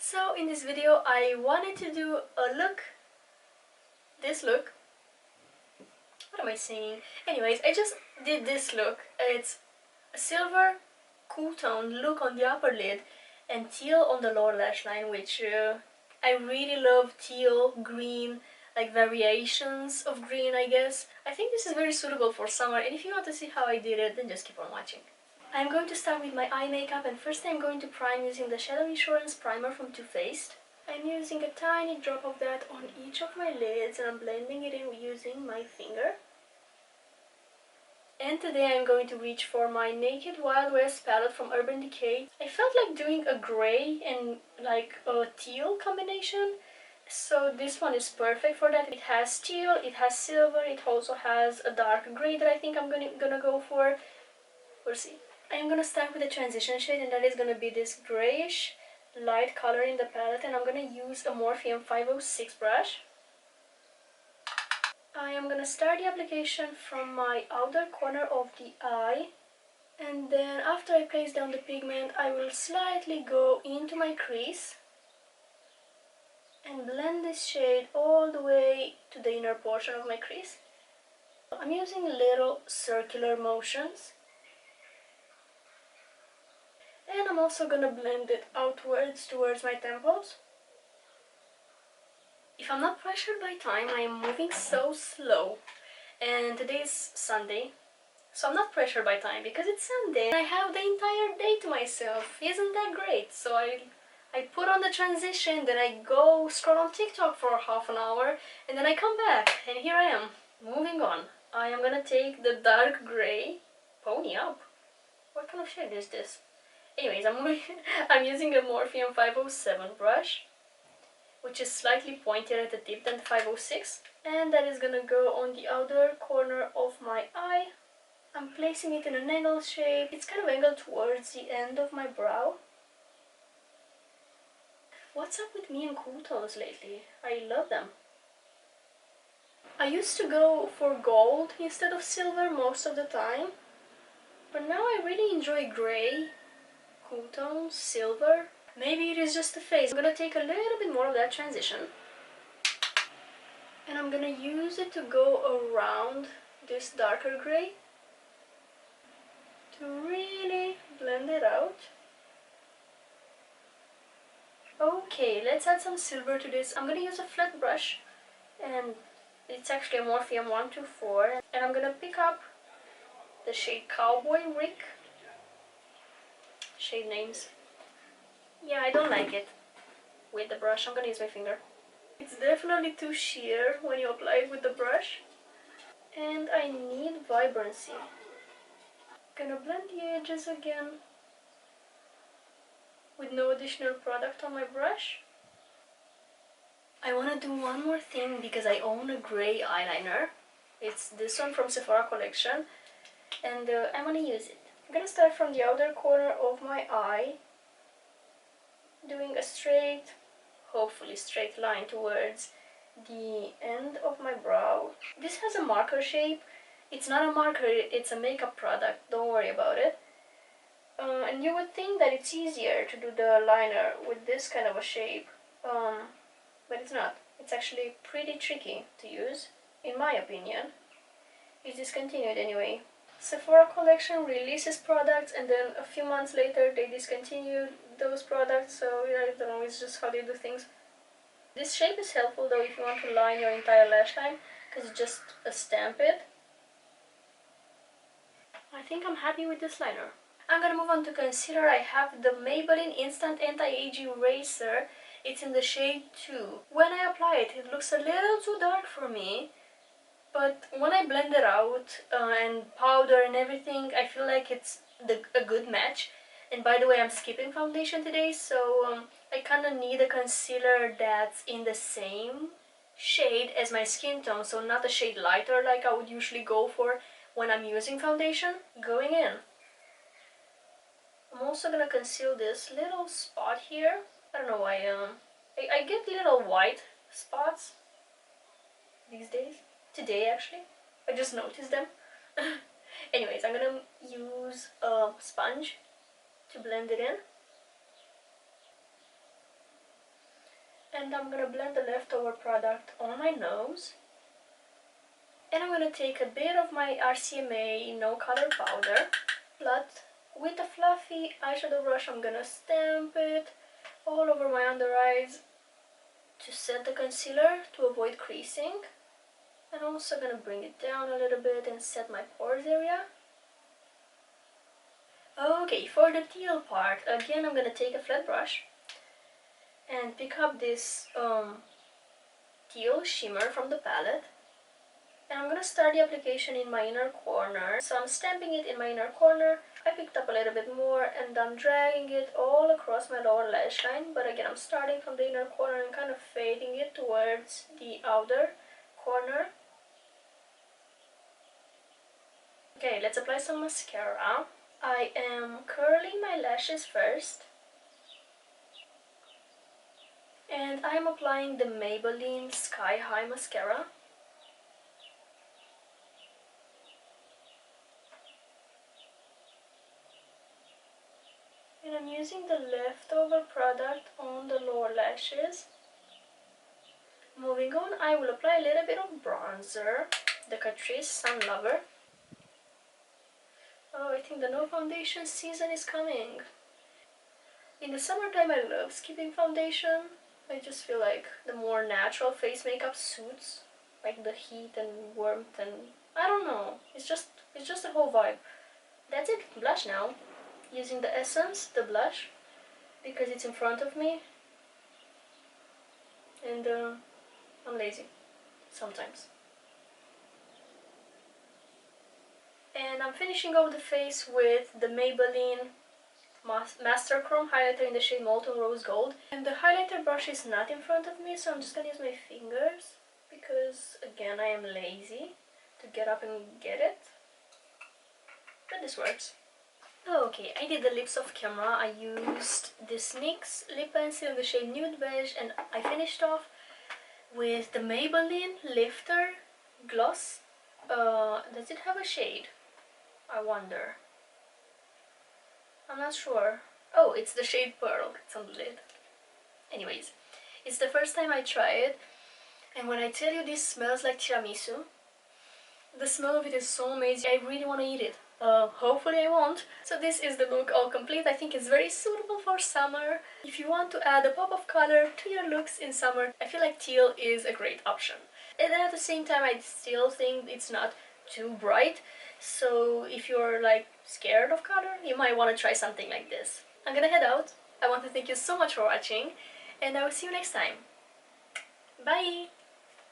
So in this video I wanted to do a look, this look, what am I saying? Anyways, I just did this look. It's a silver cool tone look on the upper lid and teal on the lower lash line, which I really love teal, green, like variations of green, I guess. I think this is very suitable for summer, and if you want to see how I did it, then just keep on watching. I'm going to start with my eye makeup, and first I'm going to prime using the Shadow Insurance Primer from Too Faced. I'm using a tiny drop of that on each of my lids, and I'm blending it in using my finger. And today I'm going to reach for my Naked Wild West palette from Urban Decay. I felt like doing a grey and like a teal combination, so this one is perfect for that. It has teal, it has silver, it also has a dark grey that I think I'm gonna go for. We'll see. I'm gonna start with a transition shade, and that is gonna be this grayish light color in the palette, and I'm gonna use a Morphe 506 brush. I am gonna start the application from my outer corner of the eye, and then after I place down the pigment I will slightly go into my crease and blend this shade all the way to the inner portion of my crease. I'm using little circular motions. And I'm also gonna blend it outwards towards my temples. If I'm not pressured by time, I am moving so slow. And today is Sunday, so I'm not pressured by time because it's Sunday and I have the entire day to myself. Isn't that great? So I put on the transition, then I go scroll on TikTok for half an hour, and then I come back, and here I am, moving on. I am gonna take the dark grey, pony up. What kind of shade is this? Anyways, I'm using a Morphe 507 brush, which is slightly pointier at the tip than the 506, and that is gonna go on the outer corner of my eye. I'm placing it in an angle shape. It's kind of angled towards the end of my brow. What's up with me and cool tones lately? I love them. I used to go for gold instead of silver most of the time, but now I really enjoy grey, cool tones, silver. Maybe it is just the face. I'm gonna take a little bit more of that transition, and I'm gonna use it to go around this darker grey to really blend it out. Okay, let's add some silver to this. I'm gonna use a flat brush, and it's actually a Morphe 124, and I'm gonna pick up the shade Cowboy Rick. Shade names. Yeah, I don't like it with the brush. I'm gonna use my finger. It's definitely too sheer when you apply it with the brush, and I need vibrancy. Gonna blend the edges again with no additional product on my brush. I want to do one more thing because I own a grey eyeliner. It's this one from Sephora collection, and I want to use it. I'm gonna start from the outer corner of my eye, doing a straight, hopefully straight line towards the end of my brow. This has a marker shape. It's not a marker, it's a makeup product, don't worry about it. And you would think that it's easier to do the liner with this kind of a shape, but it's not. It's actually pretty tricky to use, in my opinion. It's discontinued anyway. Sephora collection releases products, and then a few months later they discontinue those products, so yeah, I don't know, it's just how they do things. This shape is helpful though if you want to line your entire lash line, because it's just a stamp it. I think I'm happy with this liner. I'm gonna move on to concealer. I have the Maybelline Instant Anti-Age Eraser. It's in the shade 2. When I apply it, it looks a little too dark for me, but when I blend it out and powder and everything, I feel like it's a good match. And by the way, I'm skipping foundation today, so I kind of need a concealer that's in the same shade as my skin tone, so not a shade lighter like I would usually go for when I'm using foundation. Going in. I'm also gonna conceal this little spot here. I don't know why, I get little white spots these days. Today actually. I just noticed them. Anyways, I'm gonna use a sponge to blend it in. And I'm gonna blend the leftover product on my nose. And I'm gonna take a bit of my RCMA no color powder, but with a fluffy eyeshadow brush I'm gonna stamp it all over my under eyes to set the concealer to avoid creasing. And I'm also gonna bring it down a little bit and set my pores area. Okay, for the teal part, again I'm gonna take a flat brush and pick up this teal shimmer from the palette. And I'm gonna start the application in my inner corner. So I'm stamping it in my inner corner. I picked up a little bit more and I'm dragging it all across my lower lash line. But again, I'm starting from the inner corner and kind of fading it towards the outer corner. Okay, let's apply some mascara. I am curling my lashes first. And I'm applying the Maybelline Sky High Mascara. And I'm using the leftover product on the lower lashes. Moving on, I will apply a little bit of bronzer, the Catrice Sun Lover. Oh, I think the no foundation season is coming. In the summertime, I love skipping foundation. I just feel like the more natural face makeup suits, like the heat and warmth, and I don't know. It's just a whole vibe. That's it. Blush now. Using the Essence, the blush, because it's in front of me. And I'm lazy sometimes. And I'm finishing off the face with the Maybelline Masterchrome highlighter in the shade Molten Rose Gold. And the highlighter brush is not in front of me, so I'm just gonna use my fingers because, again, I am lazy to get up and get it. But this works. Okay, I did the lips off camera. I used this NYX lip pencil in the shade Nude Beige, and I finished off with the Maybelline Lifter Gloss. Does it have a shade? I wonder. I'm not sure. Oh, it's the shade Pearl. It's on the lid. Anyways, it's the first time I try it, and when I tell you this smells like tiramisu, the smell of it is so amazing. I really want to eat it. Hopefully I won't. So this is the look all complete. I think it's very suitable for summer. If you want to add a pop of color to your looks in summer, I feel like teal is a great option. And then at the same time, I still think it's not too bright. So if you're like scared of color, you might want to try something like this. I'm gonna head out. I want to thank you so much for watching, and I will see you next time. Bye!